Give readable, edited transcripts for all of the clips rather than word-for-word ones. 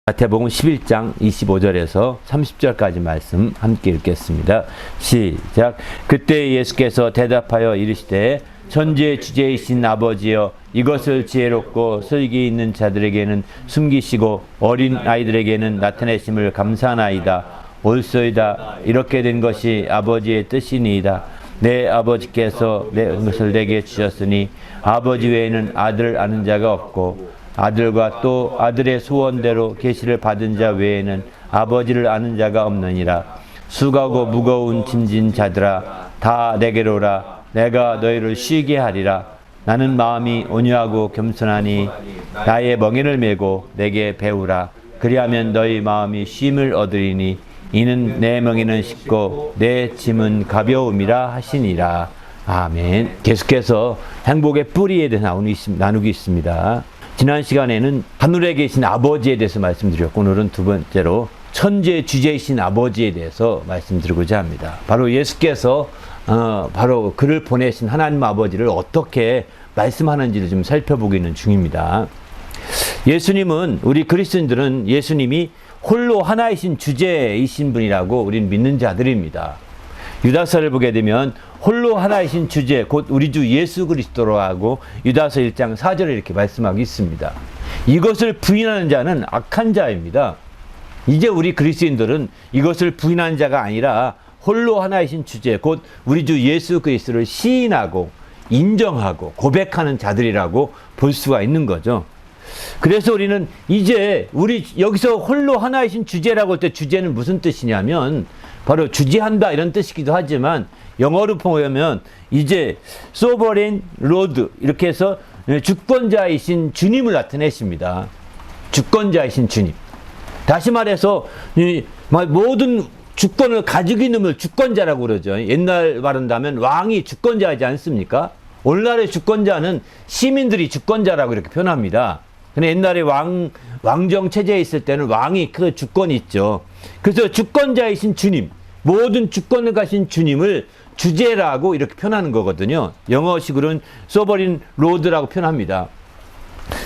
마태복음 11장 25절에서 30절까지 말씀 함께 읽겠습니다. 시작. 그때 예수께서 대답하여 이르시되 천지의 주제이신 아버지여, 이것을 지혜롭고 슬기 있는 자들에게는 숨기시고 어린 아이들에게는 나타내심을 감사하나이다. 옳소이다. 이렇게 된 것이 아버지의 뜻이니이다. 내 아버지께서 것을 내게 주셨으니 아버지 외에는 아들을 아는 자가 없고 아들과 또 아들의 소원대로 계시를 받은 자 외에는 아버지를 아는 자가 없느니라. 수고하고 무거운 짐진 자들아, 다 내게로 오라. 내가 너희를 쉬게 하리라. 나는 마음이 온유하고 겸손하니 나의 멍에를 메고 내게 배우라. 그리하면 너희 마음이 쉼을 얻으리니 이는 내 멍에는 쉽고 내 짐은 가벼움이라 하시니라. 아멘. 계속해서 행복의 뿌리에 대해서 나누고 있습니다. 지난 시간에는 하늘에 계신 아버지에 대해서 말씀드렸고, 오늘은 두 번째로 천지의 주제이신 아버지에 대해서 말씀드리고자 합니다. 바로 예수께서 바로 그를 보내신 하나님 아버지를 어떻게 말씀하는지를 좀 살펴보기는 중입니다. 예수님은, 우리 그리스도인들은 예수님이 홀로 하나이신 주제이신 분이라고 우리는 믿는 자들입니다. 유다서를 보게 되면 홀로 하나이신 주제, 곧 우리 주 예수 그리스도라고 유다서 1장 4절에 이렇게 말씀하고 있습니다. 이것을 부인하는 자는 악한 자입니다. 이제 우리 그리스도인들은 이것을 부인하는 자가 아니라 홀로 하나이신 주제, 곧 우리 주 예수 그리스도를 시인하고 인정하고 고백하는 자들이라고 볼 수가 있는 거죠. 그래서 우리는 이제 우리 여기서 홀로 하나이신 주제라고 할 때 주제는 무슨 뜻이냐면 바로 주재한다 이런 뜻이기도 하지만, 영어로 보면 이제 소버레인 로드 이렇게 해서 주권자이신 주님을 나타내십니다. 주권자이신 주님. 다시 말해서 모든 주권을 가지고 있는 걸 주권자라고 그러죠. 옛날 말한다면 왕이 주권자이지 않습니까? 오늘날의 주권자는 시민들이 주권자라고 이렇게 표현합니다. 근데 옛날에 왕정 체제에 있을 때는 왕이 그 주권이 있죠. 그래서 주권자이신 주님, 모든 주권을 가신 주님을 주제라고 이렇게 표현하는 거거든요. 영어식으로는 소버린 로드라고 표현합니다.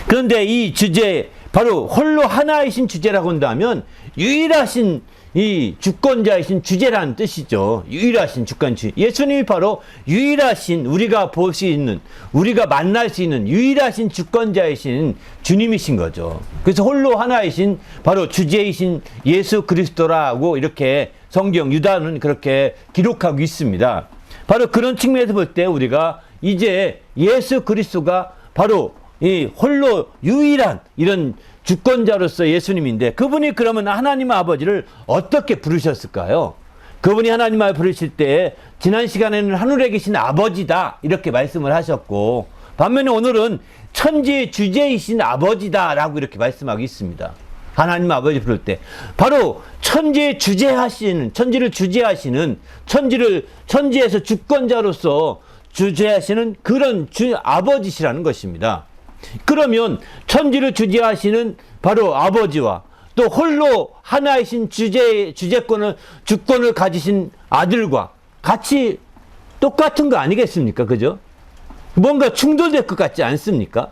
그런데 이 주제, 바로 홀로 하나이신 주제라고 한다면 유일하신 이 주권자이신 주제라는 뜻이죠. 유일하신 주권주. 예수님이 바로 유일하신, 우리가 볼 수 있는, 우리가 만날 수 있는 유일하신 주권자이신 주님이신 거죠. 그래서 홀로 하나이신 바로 주제이신 예수 그리스도라고 이렇게 성경 유다는 그렇게 기록하고 있습니다. 바로 그런 측면에서 볼 때 우리가 이제 예수 그리스도가 바로 이 홀로 유일한 이런 주권자로서 예수님인데, 그분이 그러면 하나님 아버지를 어떻게 부르셨을까요? 그분이 하나님 아버지 부르실 때 지난 시간에는 하늘에 계신 아버지다 이렇게 말씀을 하셨고, 반면에 오늘은 천지의 주제이신 아버지다 라고 이렇게 말씀하고 있습니다. 하나님 아버지 부를 때 바로 천지의 주제하시는, 천지를 주제하시는, 천지에서 주권자로서 주제하시는 그런 아버지시라는 것입니다. 그러면 천지를 주재하시는 바로 아버지와 또 홀로 하나이신 주권을 가지신 아들과 같이 똑같은 거 아니겠습니까? 그죠? 뭔가 충돌될 것 같지 않습니까?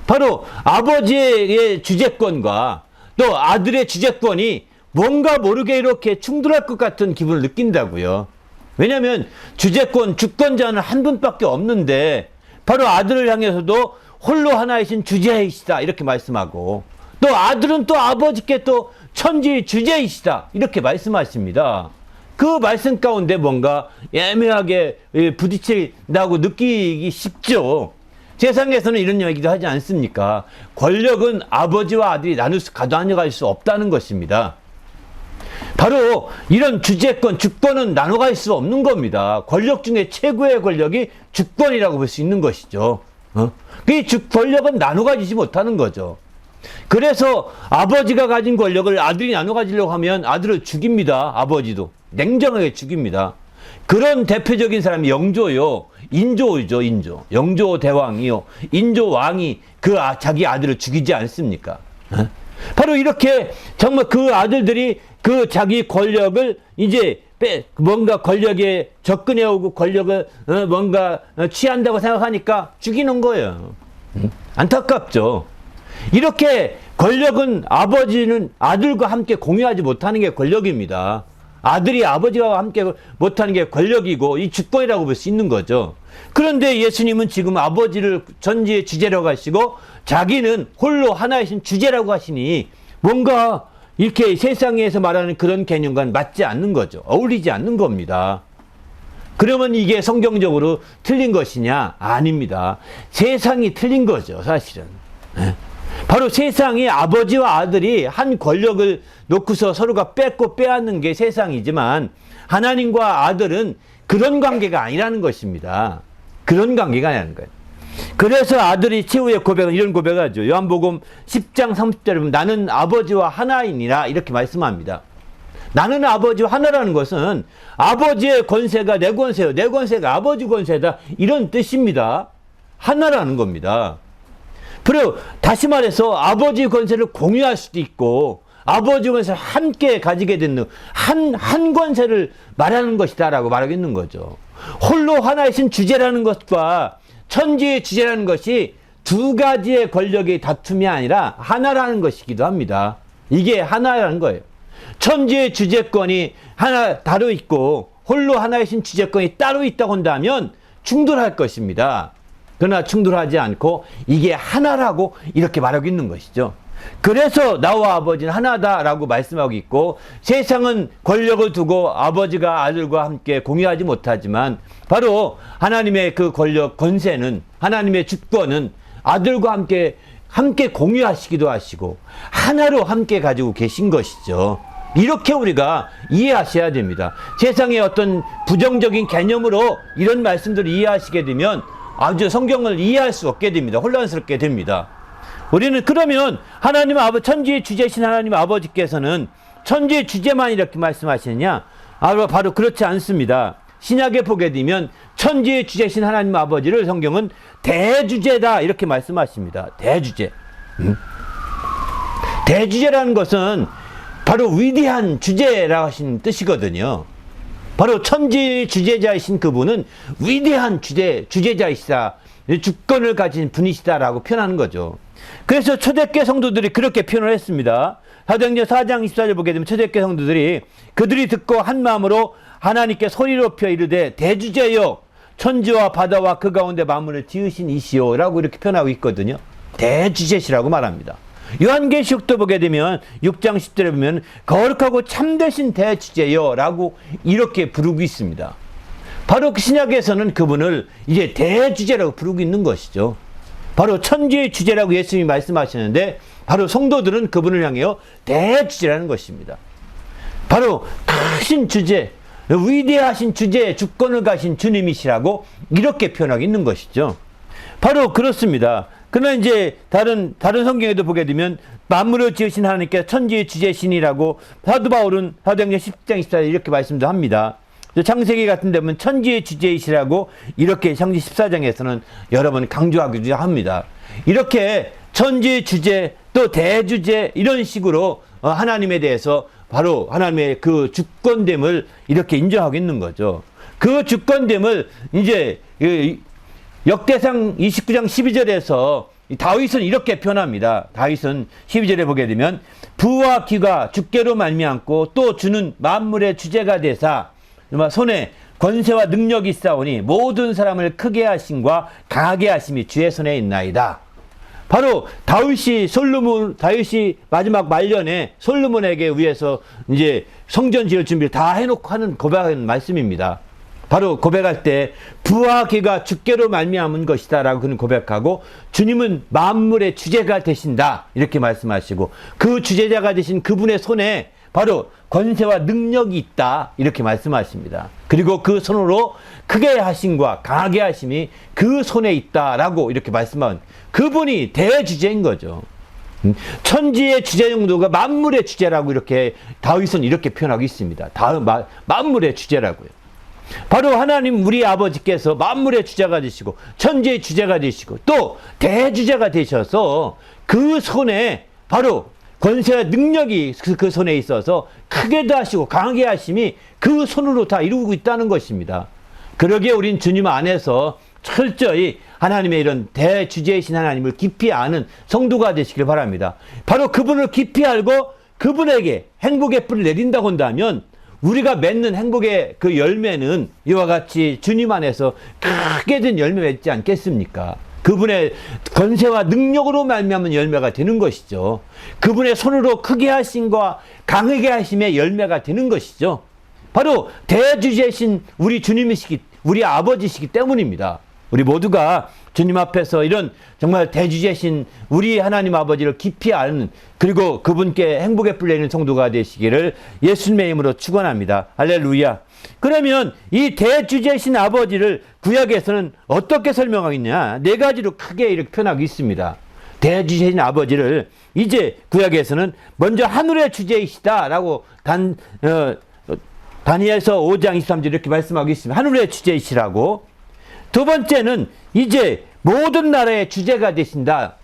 바로 아버지의 주재권과 또 아들의 주재권이 뭔가 모르게 이렇게 충돌할 것 같은 기분을 느낀다고요. 왜냐하면 주권자는 한 분밖에 없는데, 바로 아들을 향해서도 홀로 하나이신 주제이시다 이렇게 말씀하고, 또 아들은 또 아버지께 또 천지의 주제이시다 이렇게 말씀하십니다. 그 말씀 가운데 뭔가 애매하게 부딪힌다고 느끼기 쉽죠. 세상에서는 이런 얘기도 하지 않습니까? 권력은 아버지와 아들이 나눠갈 수 없다는 것입니다. 바로 이런 주권은 나눠갈 수 없는 겁니다. 권력 중에 최고의 권력이 주권이라고 볼 수 있는 것이죠. 그 권력은 나눠 가지지 못하는 거죠. 그래서 아버지가 가진 권력을 아들이 나눠 가지려고 하면 아들을 죽입니다. 아버지도 냉정하게 죽입니다. 그런 대표적인 사람이 영조요, 인조죠. 영조 대왕이요, 인조 왕이 자기 아들을 죽이지 않습니까? 바로 이렇게 정말 그 아들들이 그 자기 권력을 이제 뭔가 권력에 접근해오고 권력을 뭔가 취한다고 생각하니까 죽이는 거예요. 안타깝죠. 이렇게 권력은 아버지는 아들과 함께 공유하지 못하는 게 권력입니다. 아들이 아버지와 함께 못하는 게 권력이고 이 주권이라고 볼 수 있는 거죠. 그런데 예수님은 지금 아버지를 전지의 주제라고 하시고 자기는 홀로 하나이신 주제라고 하시니 뭔가 이렇게 세상에서 말하는 그런 개념과는 맞지 않는 거죠. 어울리지 않는 겁니다. 그러면 이게 성경적으로 틀린 것이냐? 아닙니다. 세상이 틀린 거죠, 사실은. 바로 세상이 아버지와 아들이 한 권력을 놓고서 서로가 뺏고 빼앗는 게 세상이지만 하나님과 아들은 그런 관계가 아니라는 것입니다. 그런 관계가 아니라는 거예요. 그래서 아들이 최후의 고백은 이런 고백을 하죠. 요한복음 10장 30절에 보면 나는 아버지와 하나이니라 이렇게 말씀합니다. 나는 아버지와 하나라는 것은 아버지의 권세가 내 권세요. 내 권세가 아버지 권세다. 이런 뜻입니다. 하나라는 겁니다. 그리고 다시 말해서 아버지 권세를 공유할 수도 있고 아버지 권세를 함께 가지게 되는 한 권세를 말하는 것이다 라고 말하고 있는 거죠. 홀로 하나이신 주제라는 것과 천지의 주제라는 것이 두 가지의 권력의 다툼이 아니라 하나라는 것이기도 합니다. 이게 하나라는 거예요. 천지의 주제권이 하나 따로 있고 홀로 하나이신 주제권이 따로 있다고 한다면 충돌할 것입니다. 그러나 충돌하지 않고 이게 하나라고 이렇게 말하고 있는 것이죠. 그래서 나와 아버지는 하나다라고 말씀하고 있고 세상은 권력을 두고 아버지가 아들과 함께 공유하지 못하지만 바로 하나님의 그 권력, 권세는 하나님의 주권은 아들과 함께 공유하시기도 하시고 하나로 함께 가지고 계신 것이죠. 이렇게 우리가 이해하셔야 됩니다. 세상의 어떤 부정적인 개념으로 이런 말씀들을 이해하시게 되면 아주 성경을 이해할 수 없게 됩니다. 혼란스럽게 됩니다. 우리는 그러면 하나님 아버지, 천지의 주제신 하나님 아버지께서는 천지의 주제만 이렇게 말씀하시느냐? 바로 그렇지 않습니다. 신약에 보게 되면 천지의 주제신 하나님 아버지를 성경은 대주제다 이렇게 말씀하십니다. 대주제. 대주제라는 것은 바로 위대한 주제라고 하신 뜻이거든요. 바로 천지 주제자이신 그분은 위대한 주제자이시다. 주권을 가진 분이시다라고 표현하는 거죠. 그래서 초대교회 성도들이 그렇게 표현을 했습니다. 사도행전 4장 24절 보게 되면 초대교회 성도들이 그들이 듣고 한 마음으로 하나님께 소리 높여 이르되 대주제여 천지와 바다와 그 가운데 만물을 지으신 이시오 라고 이렇게 표현하고 있거든요. 대주제시라고 말합니다. 요한계시록도 보게 되면 6장 10절에 보면 거룩하고 참되신 대주제여 라고 이렇게 부르고 있습니다. 바로 그 신약에서는 그분을 이제 대주제라고 부르고 있는 것이죠. 바로 천지의 주제라고 예수님이 말씀하시는데 바로 성도들은 그분을 향해요 대주제라는 것입니다. 바로 크신 주제, 위대하신 주제에 주권을 가신 주님이시라고 이렇게 표현하고 있는 것이죠. 바로 그렇습니다. 그러나 이제 다른 성경에도 보게 되면 만물을 지으신 하나님께 천지의 주제신이라고 사도 바울은 사도행전 10장 24절 이렇게 말씀도 합니다. 창세기 같은 데 보면 천지의 주제이시라고 이렇게 창세기 14장에서는 여러 번 강조하기도 합니다. 이렇게 천지의 주제 또 대주제 이런 식으로 하나님에 대해서 바로 하나님의 그 주권됨을 이렇게 인정하고 있는 거죠. 그 주권됨을 이제 역대상 29장 12절에서 다윗은 이렇게 표현합니다. 다윗은 12절에 보게 되면 부와 귀가 주께로 말미암고 또 주는 만물의 주제가 되사 손에 권세와 능력이 있사오니 모든 사람을 크게 하심과 강하게 하심이 주의 손에 있나이다. 바로 다윗이 마지막 말년에 솔로몬에게 위해서 이제 성전 지을 준비를 다 해놓고 하는 고백하는 말씀입니다. 바로 고백할 때 부와 귀가 주께로 말미암은 것이다 라고 그는 고백하고 주님은 만물의 주제가 되신다 이렇게 말씀하시고 그 주제자가 되신 그분의 손에 바로 권세와 능력이 있다 이렇게 말씀하십니다. 그리고 그 손으로 크게 하심과 강하게 하심이 그 손에 있다라고 이렇게 말씀한 그분이 대주제인 거죠. 천지의 주제 정도가 만물의 주제라고 이렇게 다윗은 이렇게 표현하고 있습니다. 만물의 주제라고요. 바로 하나님 우리 아버지께서 만물의 주제가 되시고 천지의 주제가 되시고 또 대주제가 되셔서 그 손에 바로 권세와 능력이 그 손에 있어서 크게도 하시고 강하게 하심이 그 손으로 다 이루고 있다는 것입니다. 그러기에 우린 주님 안에서 철저히 하나님의 이런 대주제이신 하나님을 깊이 아는 성도가 되시길 바랍니다. 바로 그분을 깊이 알고 그분에게 행복의 뿌리를 내린다고 한다면 우리가 맺는 행복의 그 열매는 이와 같이 주님 안에서 크게 된 열매 맺지 않겠습니까? 그분의 권세와 능력으로 말미암은 열매가 되는 것이죠. 그분의 손으로 크게 하심과 강하게 하심의 열매가 되는 것이죠. 바로 대주제이신 우리 주님이시기, 우리 아버지시기 때문입니다. 우리 모두가 주님 앞에서 이런 정말 대주제이신 우리 하나님 아버지를 깊이 아는, 그리고 그분께 행복에 풀리는 성도가 되시기를 예수님의 이름으로 축원합니다. 할렐루야. 그러면 이 대주제이신 아버지를 구약에서는 어떻게 설명하겠냐? 네 가지로 크게 이렇게 표현하고 있습니다. 대주제이신 아버지를 이제 구약에서는 먼저 하늘의 주제이시다라고 다니엘서 5장 23절 이렇게 말씀하고 있습니다. 하늘의 주제이시라고. 두 번째는 이제 모든 나라의 주제가 되신다.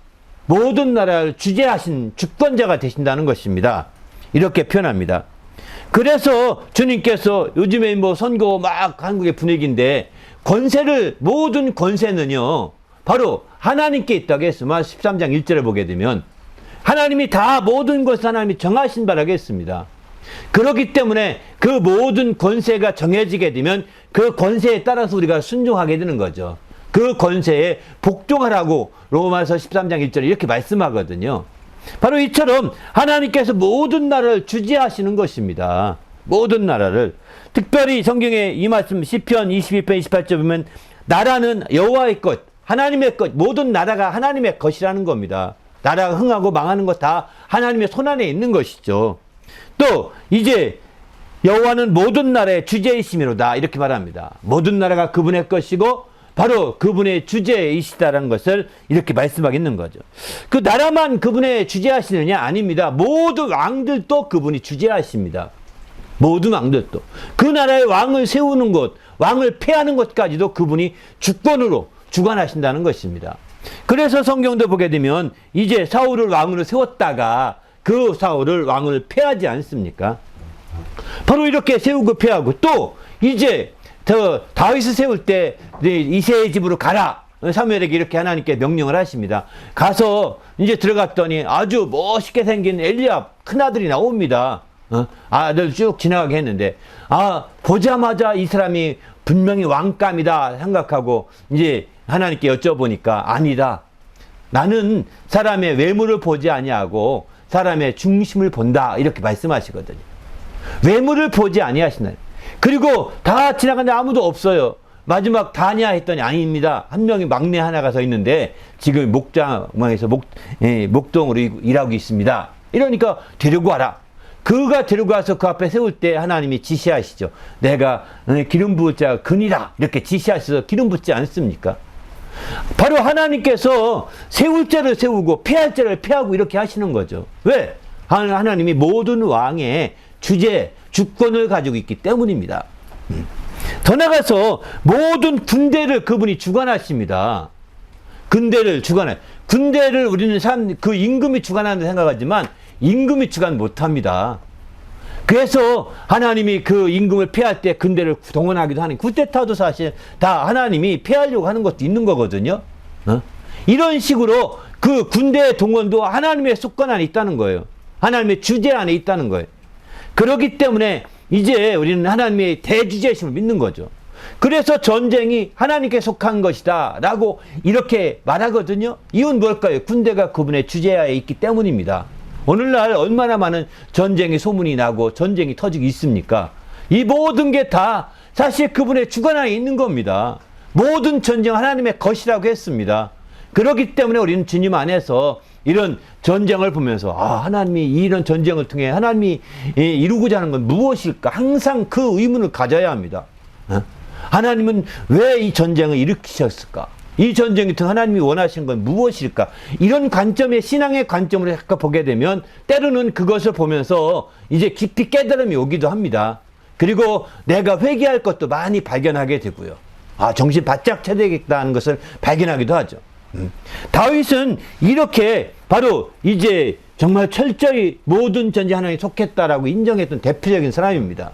모든 나라를 주제하신 주권자가 되신다는 것입니다. 이렇게 표현합니다. 그래서 주님께서 요즘에 뭐 선거 막 한국의 분위기인데 권세를, 모든 권세는요 바로 하나님께 있다고 했으면 13장 1절에 보게 되면 하나님이 다 모든 것을 하나님이 정하신 바라고 했습니다. 그렇기 때문에 그 모든 권세가 정해지게 되면 그 권세에 따라서 우리가 순종하게 되는 거죠. 그 권세에 복종하라고 로마서 13장 1절에 이렇게 말씀하거든요. 바로 이처럼 하나님께서 모든 나라를 주재하시는 것입니다. 모든 나라를. 특별히 성경에 이 말씀 시편 22편 28절 보면 나라는 여호와의 것, 하나님의 것, 모든 나라가 하나님의 것이라는 겁니다. 나라가 흥하고 망하는 것 다 하나님의 손안에 있는 것이죠. 또 이제 여호와는 모든 나라의 주제이시미로다 이렇게 말합니다. 모든 나라가 그분의 것이고 바로 그분의 주제이시다라는 것을 이렇게 말씀하겠는 거죠. 그 나라만 그분의 주제하시느냐? 아닙니다. 모든 왕들도 그분이 주제하십니다. 모든 왕들도. 그 나라의 왕을 세우는 것, 왕을 폐하는 것까지도 그분이 주권으로 주관하신다는 것입니다. 그래서 성경도 보게 되면 이제 사울을 왕으로 세웠다가 그 사울을 왕을 폐하지 않습니까? 바로 이렇게 세우고 폐하고, 또 이제 다윗을 세울 때 이새의 집으로 가라. 사무엘에게 이렇게 하나님께 명령을 하십니다. 가서 이제 들어갔더니 아주 멋있게 생긴 엘리압 큰아들이 나옵니다. 아들 쭉 지나가게 했는데, 보자마자 이 사람이 분명히 왕감이다 생각하고 이제 하나님께 여쭤보니까 아니다. 나는 사람의 외모를 보지 아니하고 사람의 중심을 본다. 이렇게 말씀하시거든요. 외모를 보지 아니하시나요? 그리고 다 지나가는데 아무도 없어요. 마지막 다냐 했더니 아닙니다. 한 명이 막내 하나가 서 있는데 지금 목장에서 목동으로 일하고 있습니다. 이러니까 데리고 와라. 그가 데리고 와서 그 앞에 세울 때 하나님이 지시하시죠. 내가 기름 부을 자가 근이라 이렇게 지시하셔서 기름 붓지 않습니까? 바로 하나님께서 세울 자를 세우고 폐할 자를 폐하고 이렇게 하시는 거죠. 왜? 하나님이 모든 왕의 주권을 가지고 있기 때문입니다. 더 나가서 모든 군대를 그분이 주관하십니다. 군대를 우리는 그 임금이 주관하는 생각하지만 임금이 주관 못합니다. 그래서 하나님이 그 임금을 폐할 때 군대를 동원하기도 하는, 쿠데타도 사실 다 하나님이 폐하려고 하는 것도 있는 거거든요. 이런 식으로 그 군대의 동원도 하나님의 속권 안에 있다는 거예요. 하나님의 주제 안에 있다는 거예요. 그렇기 때문에 이제 우리는 하나님의 대주제심을 믿는 거죠. 그래서 전쟁이 하나님께 속한 것이다 라고 이렇게 말하거든요. 이유는 뭘까요? 군대가 그분의 주제하에 있기 때문입니다. 오늘날 얼마나 많은 전쟁의 소문이 나고 전쟁이 터지고 있습니까? 이 모든 게 다 사실 그분의 주관 안에 있는 겁니다. 모든 전쟁은 하나님의 것이라고 했습니다. 그렇기 때문에 우리는 주님 안에서 이런 전쟁을 보면서 하나님이 이런 전쟁을 통해 하나님이 이루고자 하는 건 무엇일까? 항상 그 의문을 가져야 합니다. 하나님은 왜 이 전쟁을 일으키셨을까? 이 전쟁이 통해 하나님이 원하시는 건 무엇일까? 이런 관점의 신앙의 관점으로 잠깐 보게 되면 때로는 그것을 보면서 이제 깊이 깨달음이 오기도 합니다. 그리고 내가 회개할 것도 많이 발견하게 되고요. 정신 바짝 차려야겠다는 것을 발견하기도 하죠. 다윗은 이렇게 바로 이제 정말 철저히 모든 전쟁 하나님에 속했다라고 인정했던 대표적인 사람입니다.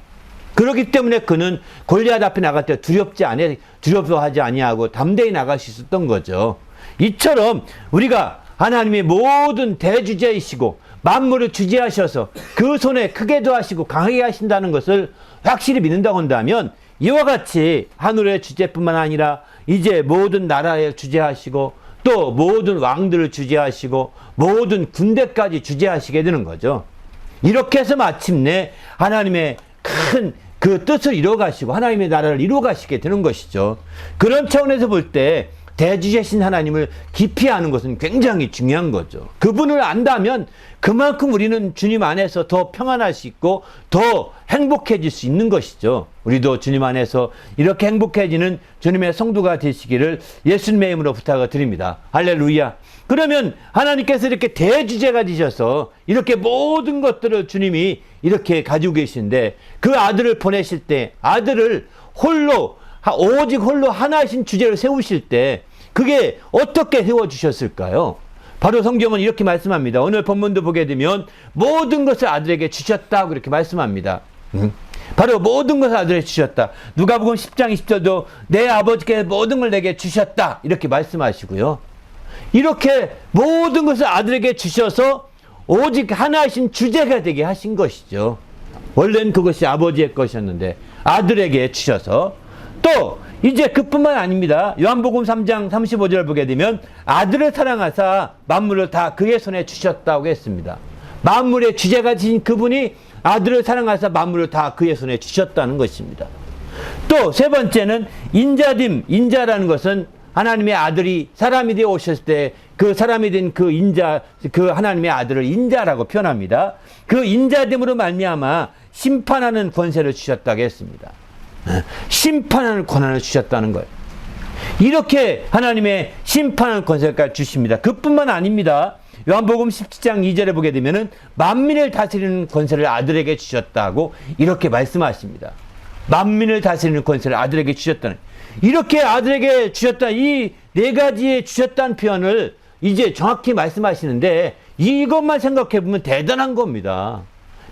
그렇기 때문에 그는 골리앗 앞에 나갈 때 두렵워하지 아니하고 담대히 나갈 수 있었던 거죠. 이처럼 우리가 하나님의 모든 대주제이시고 만물을 주재하셔서 그 손에 크게도 하시고 강하게 하신다는 것을 확실히 믿는다고 한다면, 이와 같이 하늘의 주제뿐만 아니라 이제 모든 나라에 주재하시고 또 모든 왕들을 주재하시고 모든 군대까지 주재하시게 되는 거죠. 이렇게 해서 마침내 하나님의 큰 그 뜻을 이루어가시고 하나님의 나라를 이루어가시게 되는 것이죠. 그런 차원에서 볼 때 대주제신 하나님을 깊이 아는 것은 굉장히 중요한 거죠. 그분을 안다면 그만큼 우리는 주님 안에서 더 평안할 수 있고 더 행복해질 수 있는 것이죠. 우리도 주님 안에서 이렇게 행복해지는 주님의 성도가 되시기를 예수님의 이름으로 부탁을 드립니다. 할렐루야. 그러면 하나님께서 이렇게 대주제가 되셔서 이렇게 모든 것들을 주님이 이렇게 가지고 계신데, 그 아들을 보내실 때 아들을 홀로, 오직 홀로 하나이신 주제를 세우실 때 그게 어떻게 세워주셨을까요? 바로 성경은 이렇게 말씀합니다. 오늘 본문도 보게 되면 모든 것을 아들에게 주셨다고 이렇게 말씀합니다. 바로 모든 것을 아들에게 주셨다. 누가복음 10장 20절도 내 아버지께 모든 걸 내게 주셨다 이렇게 말씀하시고요. 이렇게 모든 것을 아들에게 주셔서 오직 하나이신 주제가 되게 하신 것이죠. 원래는 그것이 아버지의 것이었는데 아들에게 주셔서, 또 이제 그뿐만 아닙니다. 요한복음 3장 35절을 보게 되면 아들을 사랑하사 만물을 다 그의 손에 주셨다고 했습니다. 만물의 주제가 되신 그분이 아들을 사랑하사 만물을 다 그의 손에 주셨다는 것입니다. 또 세 번째는 인자라는 것은 하나님의 아들이 사람이 되어 오셨을 때 그 사람이 된 그 인자, 그 하나님의 아들을 인자라고 표현합니다. 그 인자됨으로 말미암아 심판하는 권세를 주셨다고 했습니다. 심판하는 권한을 주셨다는 거예요. 이렇게 하나님의 심판하는 권세까지 주십니다. 그뿐만 아닙니다. 요한복음 17장 2절에 보게 되면은 만민을 다스리는 권세를 아들에게 주셨다고 이렇게 말씀하십니다. 만민을 다스리는 권세를 아들에게 주셨다는, 이렇게 아들에게 주셨다, 이 네 가지에 주셨다는 표현을 이제 정확히 말씀하시는데, 이것만 생각해 보면 대단한 겁니다.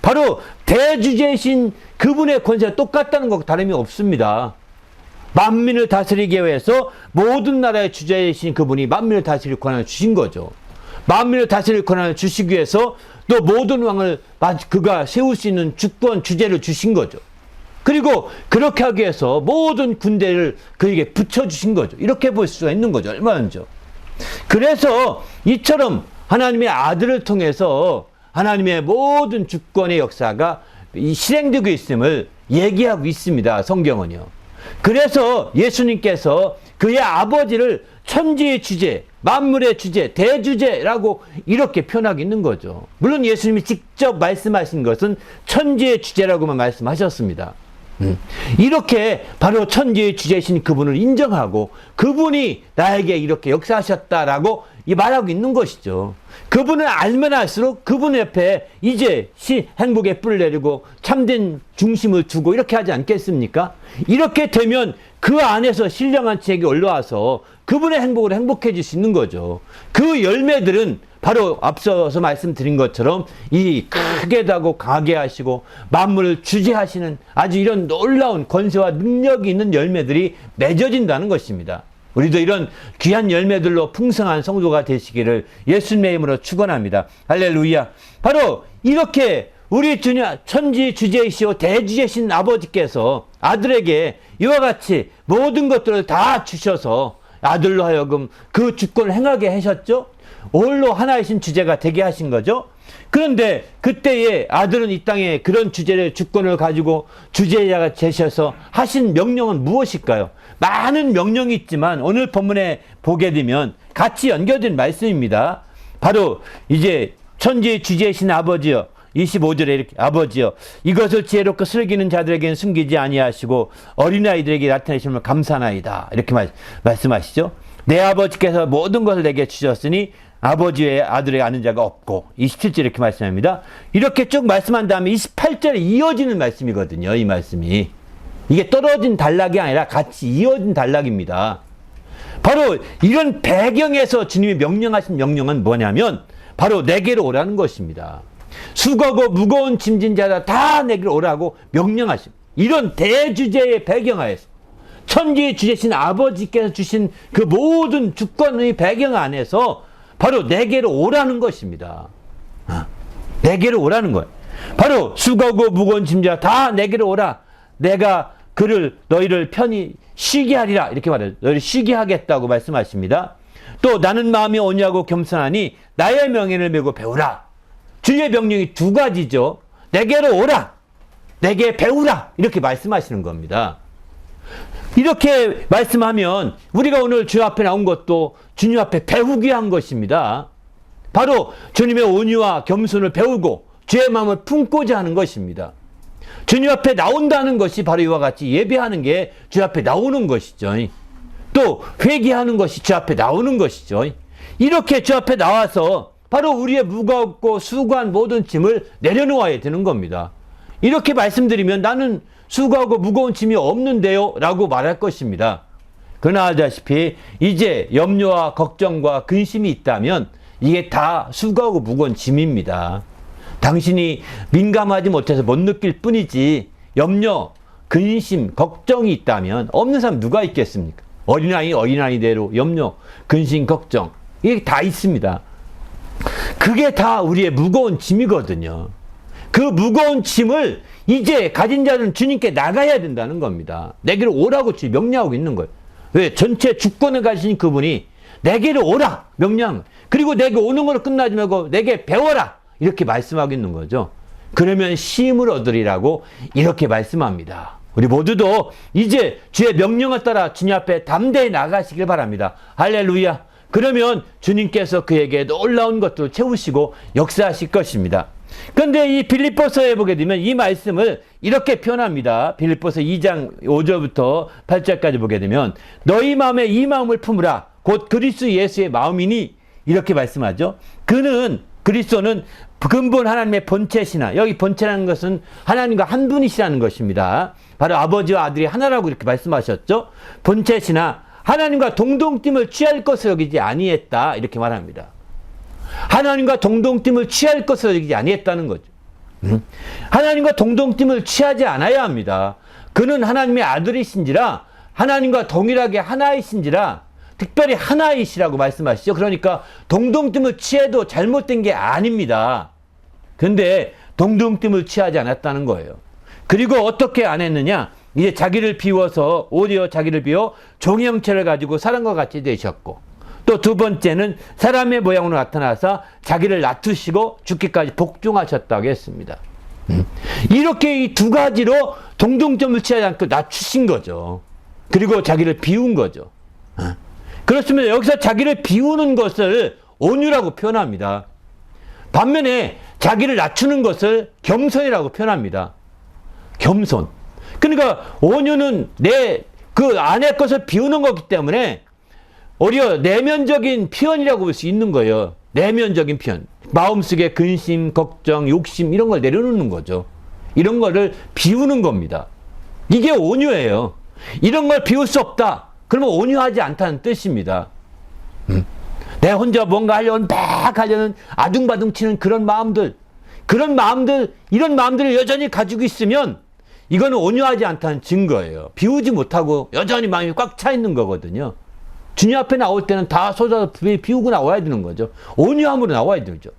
바로 대주제이신 그분의 권세가 똑같다는 것 다름이 없습니다. 만민을 다스리기 위해서 모든 나라의 주제이신 그분이 만민을 다스릴 권한을 주신 거죠. 만민을 다스릴 권한을 주시기 위해서 또 모든 왕을 그가 세울 수 있는 주권, 주제를 주신 거죠. 그리고 그렇게 하기 위해서 모든 군대를 그에게 붙여주신 거죠. 이렇게 볼 수가 있는 거죠. 얼마나죠. 그래서 이처럼 하나님의 아들을 통해서 하나님의 모든 주권의 역사가 실행되고 있음을 얘기하고 있습니다. 성경은요. 그래서 예수님께서 그의 아버지를 천지의 주제, 만물의 주제, 대주제라고 이렇게 표현하고 있는 거죠. 물론 예수님이 직접 말씀하신 것은 천지의 주제라고만 말씀하셨습니다. 이렇게 바로 천지의 주제이신 그분을 인정하고 그분이 나에게 이렇게 역사하셨다라고 말하고 있는 것이죠. 그분을 알면 알수록 그분 옆에 이제 행복의 뿔을 내리고 참된 중심을 두고 이렇게 하지 않겠습니까? 이렇게 되면 그 안에서 신령한 지혜가 올라와서 그분의 행복으로 행복해질 수 있는 거죠. 그 열매들은 바로 앞서서 말씀드린 것처럼 이 크게 다고 강하게 하시고 만물을 주재하시는 아주 이런 놀라운 권세와 능력이 있는 열매들이 맺어진다는 것입니다. 우리도 이런 귀한 열매들로 풍성한 성도가 되시기를 예수님의 이름으로 축원합니다. 할렐루야. 바로 이렇게 우리 주님 천지 주제이시오 대주제신 아버지께서 아들에게 이와 같이 모든 것들을 다 주셔서 아들로 하여금 그 주권을 행하게 하셨죠. 홀로 하나이신 주제가 되게 하신 거죠. 그런데 그때에 아들은 이 땅에 그런 주권을 가지고 주제자가 되셔서 하신 명령은 무엇일까요? 많은 명령이 있지만 오늘 본문에 보게 되면 같이 연결된 말씀입니다. 바로 이제 천지의 주제이신 아버지여, 25절에 이렇게 아버지여 이것을 지혜롭고 슬기는 자들에게는 숨기지 아니하시고 어린아이들에게 나타내심을 감사나이다 이렇게 말씀하시죠. 내 아버지께서 모든 것을 내게 주셨으니 아버지의 아들에게 아는 자가 없고 27절 이렇게 말씀합니다. 이렇게 쭉 말씀한 다음에 28절에 이어지는 말씀이거든요. 이 말씀이 이게 떨어진 단락이 아니라 같이 이어진 단락입니다. 바로 이런 배경에서 주님이 명령하신 명령은 뭐냐면 바로 내게로 오라는 것입니다. 수고하고 무거운 짐진 자다 다 내게로 오라고 명령하십니다. 이런 대주제의 배경하에서 천지의 주제신 아버지께서 주신 그 모든 주권의 배경 안에서 바로 내게로 오라는 것입니다. 내게로 오라는 거예요. 바로 수고하고 무거운 짐자 다 내게로 오라. 내가 너희를 편히 쉬게 하리라. 이렇게 말해요. 너희를 쉬게 하겠다고 말씀하십니다. 또 나는 마음이 온유하고 겸손하니 나의 명예를 메고 배우라. 주의 명령이 두 가지죠. 내게로 오라. 내게 배우라. 이렇게 말씀하시는 겁니다. 이렇게 말씀하면 우리가 오늘 주 앞에 나온 것도 주님 앞에 배우기 위한 것입니다. 바로 주님의 온유와 겸손을 배우고 주의 마음을 품고자 하는 것입니다. 주님 앞에 나온다는 것이 바로 이와 같이 예배하는 게 주 앞에 나오는 것이죠. 또 회개하는 것이 주 앞에 나오는 것이죠. 이렇게 주 앞에 나와서 바로 우리의 무겁고 수고한 모든 짐을 내려놓아야 되는 겁니다. 이렇게 말씀드리면 나는 수고하고 무거운 짐이 없는데요 라고 말할 것입니다. 그러나 알다시피 이제 염려와 걱정과 근심이 있다면 이게 다 수고하고 무거운 짐입니다. 당신이 민감하지 못해서 못 느낄 뿐이지 염려, 근심, 걱정이 있다면 없는 사람 누가 있겠습니까? 어린아이대로 염려, 근심, 걱정 이게 다 있습니다. 그게 다 우리의 무거운 짐이거든요. 그 무거운 짐을 이제 가진 자는 주님께 나가야 된다는 겁니다. 내게로 오라고 주님 명령하고 있는 거예요. 왜? 전체 주권을 가지신 그분이 내게로 오라 명령. 그리고 내게 오는 걸로 끝나지 말고 내게 배워라 이렇게 말씀하고 있는 거죠. 그러면 쉼을 얻으리라고 이렇게 말씀합니다. 우리 모두도 이제 주의 명령을 따라 주님 앞에 담대히 나가시길 바랍니다. 할렐루야. 그러면 주님께서 그에게 놀라운 것들을 채우시고 역사하실 것입니다. 그런데 이 빌립보서에 보게 되면 이 말씀을 이렇게 표현합니다. 빌립보서 2장 5절부터 8절까지 보게 되면 너희 마음에 이 마음을 품으라 곧 그리스도 예수의 마음이니 이렇게 말씀하죠. 그리스도는 근본 하나님의 본체시나 여기 본체라는 것은 하나님과 한 분이시라는 것입니다. 바로 아버지와 아들이 하나라고 이렇게 말씀하셨죠. 본체시나 하나님과 동동팀을 취할 것을 여기지 아니했다 이렇게 말합니다. 하나님과 동동팀을 취할 것을 여기지 아니했다는 거죠. 하나님과 동동팀을 취하지 않아야 합니다. 그는 하나님의 아들이신지라 하나님과 동일하게 하나이신지라 특별히 하나이시라고 말씀하시죠. 그러니까 동동팀을 취해도 잘못된 게 아닙니다. 근데 동동팀을 취하지 않았다는 거예요. 그리고 어떻게 안 했느냐? 이제 자기를 비워서 오히려 자기를 비워 종의 형체를 가지고 사람과 같이 되셨고 또 두 번째는 사람의 모양으로 나타나서 자기를 낮추시고 죽기까지 복종하셨다고 했습니다. 이렇게 이 두 가지로 동동점을 취하지 않고 낮추신 거죠. 그리고 자기를 비운 거죠. 그렇습니다. 여기서 자기를 비우는 것을 온유라고 표현합니다. 반면에 자기를 낮추는 것을 겸손이라고 표현합니다. 겸손. 그러니까 온유는 그 안의 것을 비우는 거기 때문에 오히려 내면적인 표현이라고 볼 수 있는 거예요. 내면적인 표현. 마음속에 근심, 걱정, 욕심 이런 걸 내려놓는 거죠. 이런 거를 비우는 겁니다. 이게 온유예요. 이런 걸 비울 수 없다. 그러면 온유하지 않다는 뜻입니다. 내 혼자 뭔가 하려는 막 하려는 아둥바둥 치는 그런 마음들, 이런 마음들을 여전히 가지고 있으면 이거는 온유하지 않다는 증거예요. 비우지 못하고 여전히 마음이 꽉 차 있는 거거든요. 주님 앞에 나올 때는 다 쏟아서 비우고 나와야 되는 거죠. 온유함으로 나와야 되죠.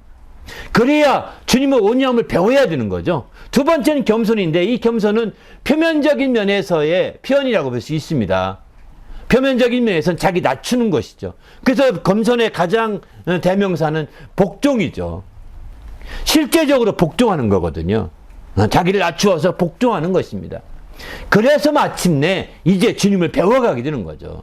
그래야 주님의 온유함을 배워야 되는 거죠. 두 번째는 겸손인데 이 겸손은 표면적인 면에서의 표현이라고 볼 수 있습니다. 표면적인 면에서는 자기 낮추는 것이죠. 그래서 겸손의 가장 대명사는 복종이죠. 실제적으로 복종하는 거거든요. 자기를 낮추어서 복종하는 것입니다. 그래서 마침내 이제 주님을 배워가게 되는 거죠.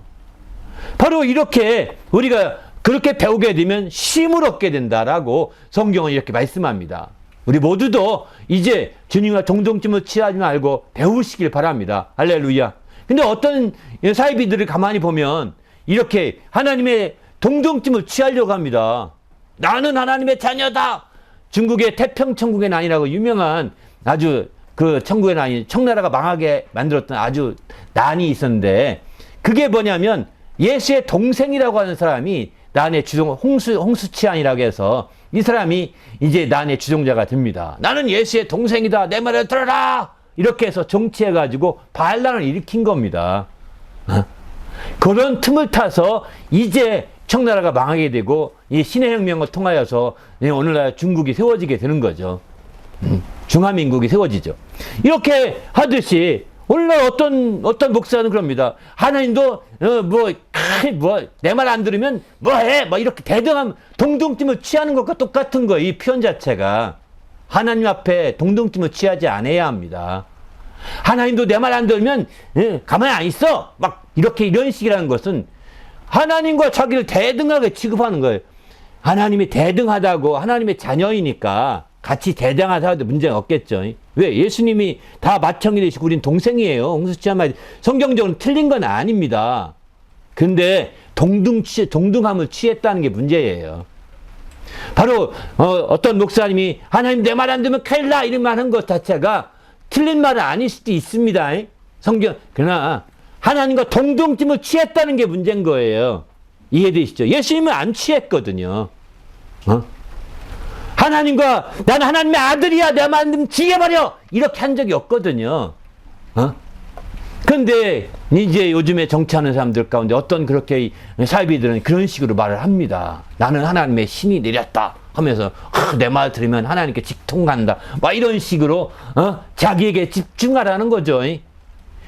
바로 이렇게 우리가 그렇게 배우게 되면 쉼을 얻게 된다라고 성경은 이렇게 말씀합니다. 우리 모두도 이제 주님과 동동점을 취하지 말고 배우시길 바랍니다. 할렐루야. 근데 어떤 사이비들을 가만히 보면 이렇게 하나님의 동정심을 취하려고 합니다. 나는 하나님의 자녀다. 중국의 태평천국의 난이라고 유명한 아주 그 천국의 난이 청나라가 망하게 만들었던 아주 난이 있었는데 그게 뭐냐면 예수의 동생이라고 하는 사람이 난의 주종 홍수치안이라고 해서 이 사람이 이제 난의 주종자가 됩니다. 나는 예수의 동생이다. 내 말을 들어라. 이렇게 해서 정치해가지고 반란을 일으킨 겁니다. 그런 틈을 타서 이제 청나라가 망하게 되고 이 신의 혁명을 통하여서 오늘날 중국이 세워지게 되는 거죠. 중화민국이 세워지죠. 이렇게 하듯이 오늘날 어떤 목사는 그럽니다. 하나님도 내 말 안 들으면 뭐해? 이렇게 대등한 동등쯤을 취하는 것과 똑같은 거예요. 이 표현 자체가. 하나님 앞에 동등쯤을 취하지 않아야 합니다. 하나님도 내 말 안 들으면 가만히 안 있어. 이런 식이라는 것은 하나님과 자기를 대등하게 취급하는 거예요. 하나님이 대등하다고, 하나님의 자녀이니까 같이 대등하다 해도 문제가 없겠죠. 왜? 예수님이 다 맏형이 되시고 우린 동생이에요. 홍수치한마디. 성경적으로 틀린 건 아닙니다. 근데 동등함을 취했다는 게 문제예요. 바로 어떤 목사님이 하나님 내 말 안 들으면 큰일 나 이런 말 한 것 자체가 틀린 말은 아닐 수도 있습니다. 그러나 하나님과 동등쯤을 취했다는 게 문제인 거예요. 이해되시죠? 예수님은 안 취했거든요. 하나님과 나는 하나님의 아들이야 내 말 안 들으면 죽여버려 이렇게 한 적이 없거든요. 그런데 이제 요즘에 정치하는 사람들 가운데 어떤 그렇게 사이비들은 그런 식으로 말을 합니다. 나는 하나님의 신이 내렸다 하면서 내 말 들으면 하나님께 직통간다 이런 식으로 자기에게 집중하라는 거죠.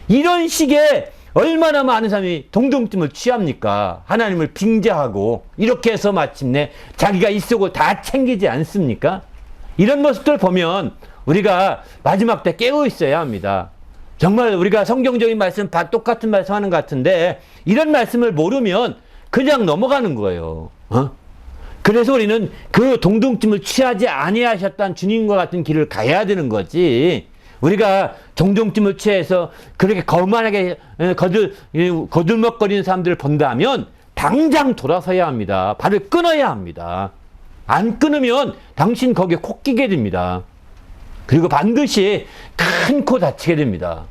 이런 식의 얼마나 많은 사람이 동등쯤을 취합니까? 하나님을 빙자하고 이렇게 해서 마침내 자기가 있고 다 챙기지 않습니까? 이런 모습들 보면 우리가 마지막 때 깨어 있어야 합니다. 정말 우리가 성경적인 말씀 똑같은 말씀 하는 것 같은데 이런 말씀을 모르면 그냥 넘어가는 거예요. 그래서 우리는 그 동등쯤을 취하지 아니하셨다는 주님과 같은 길을 가야 되는 거지. 우리가 동등쯤을 취해서 그렇게 거만하게 거들먹거리는 사람들을 본다면 당장 돌아서야 합니다. 발을 끊어야 합니다. 안 끊으면 당신 거기에 코 끼게 됩니다. 그리고 반드시 큰 코 다치게 됩니다.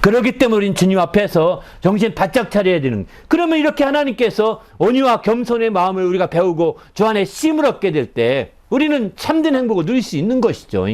그렇기 때문에 우리는 주님 앞에서 정신 바짝 차려야 되는. 그러면 이렇게 하나님께서 온유와 겸손의 마음을 우리가 배우고 주 안에 쉼을 얻게 될 때 우리는 참된 행복을 누릴 수 있는 것이죠.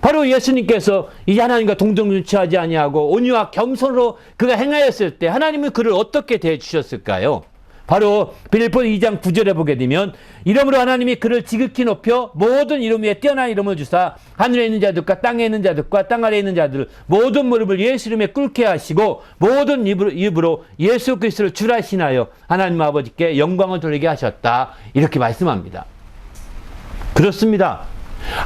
바로 예수님께서 이 하나님과 동등을 취하지 아니하고 온유와 겸손으로 그가 행하였을 때 하나님은 그를 어떻게 대해 주셨을까요? 바로 빌립보 2장 9절에 보게 되면 이러므로 하나님이 그를 지극히 높여 모든 이름 위에 뛰어난 이름을 주사 하늘에 있는 자들과 땅에 있는 자들과 땅 아래에 있는 자들 모든 무릎을 예수 이름에 꿇게 하시고 모든 입으로 예수 그리스도를 주라 신하여 하나님 아버지께 영광을 돌리게 하셨다. 이렇게 말씀합니다. 그렇습니다.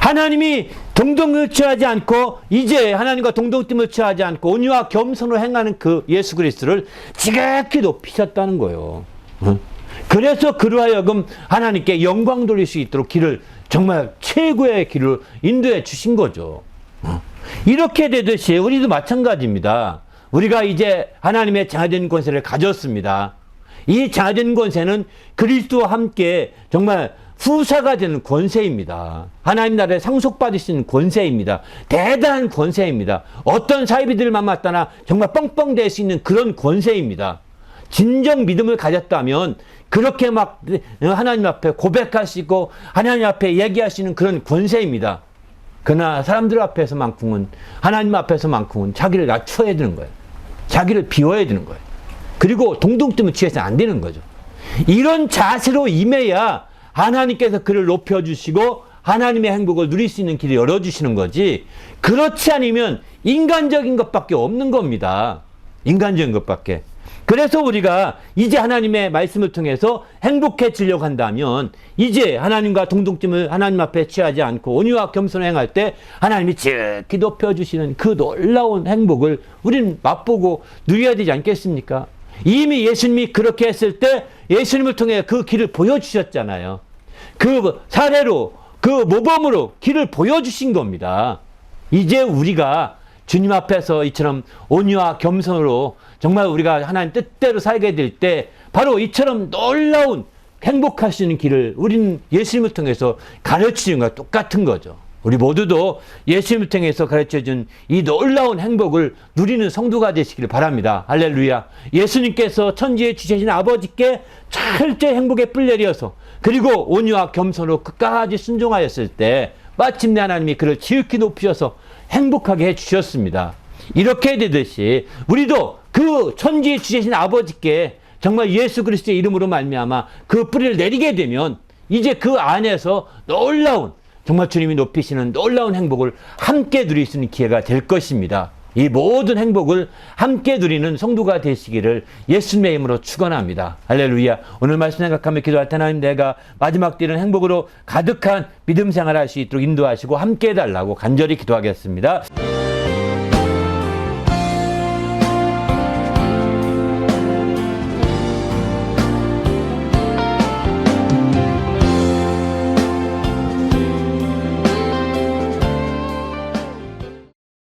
하나님이 동등을 취하지 않고 이제 하나님과 동등됨을 취하지 않고 온유와 겸손으로 행하는 그 예수 그리스도를 지극히 높이셨다는 거예요. 그래서 그로 하여금 하나님께 영광 돌릴 수 있도록 길을 정말 최고의 길을 인도해 주신 거죠. 이렇게 되듯이 우리도 마찬가지입니다. 우리가 이제 하나님의 장화된 권세를 가졌습니다. 이 장화된 권세는 그리스도와 함께 정말 후사가 되는 권세입니다. 하나님 나라에 상속받을 수 있는 권세입니다. 대단한 권세입니다. 어떤 사이비들을 만났다나 정말 뻥뻥 될 수 있는 그런 권세입니다. 진정 믿음을 가졌다면 그렇게 막 하나님 앞에 고백하시고 하나님 앞에 얘기하시는 그런 권세입니다. 그러나 사람들 앞에서만큼은 하나님 앞에서만큼은 자기를 낮춰야 되는 거예요. 자기를 비워야 되는 거예요. 그리고 동등쯤을 취해서는 안 되는 거죠. 이런 자세로 임해야 하나님께서 그를 높여주시고 하나님의 행복을 누릴 수 있는 길을 열어주시는 거지 그렇지 않으면 인간적인 것밖에 없는 겁니다. 인간적인 것밖에. 그래서 우리가 이제 하나님의 말씀을 통해서 행복해지려고 한다면 이제 하나님과 동등쯤을 하나님 앞에 취하지 않고 온유와 겸손을 행할 때 하나님이 지극히 높여주시는 그 놀라운 행복을 우리는 맛보고 누려야 되지 않겠습니까? 이미 예수님이 그렇게 했을 때 예수님을 통해 그 길을 보여주셨잖아요. 그 사례로 그 모범으로 길을 보여주신 겁니다. 이제 우리가 주님 앞에서 이처럼 온유와 겸손으로 정말 우리가 하나님 뜻대로 살게 될 때 바로 이처럼 놀라운 행복할 수 있는 길을 우리는 예수님을 통해서 가르치는 것과 똑같은 거죠. 우리 모두도 예수님을 통해서 가르쳐준 이 놀라운 행복을 누리는 성도가 되시기를 바랍니다. 할렐루야. 예수님께서 천지에 주시신 아버지께 철저히 행복에 뿔내려서 그리고 온유와 겸손으로 끝까지 순종하였을 때 마침내 하나님이 그를 지극히 높이셔서 행복하게 해주셨습니다. 이렇게 되듯이 우리도 그 천지의 주제신 아버지께 정말 예수 그리스도의 이름으로 말미암아 그 뿌리를 내리게 되면 이제 그 안에서 놀라운, 정말 주님이 높이시는 놀라운 행복을 함께 누릴 수 있는 기회가 될 것입니다. 이 모든 행복을 함께 누리는 성도가 되시기를 예수님의 이름으로 축원합니다. 할렐루야. 오늘 말씀 생각하며 기도할 때 하나님, 내가 마지막 때는 행복으로 가득한 믿음 생활할 수 있도록 인도하시고 함께 해달라고 간절히 기도하겠습니다.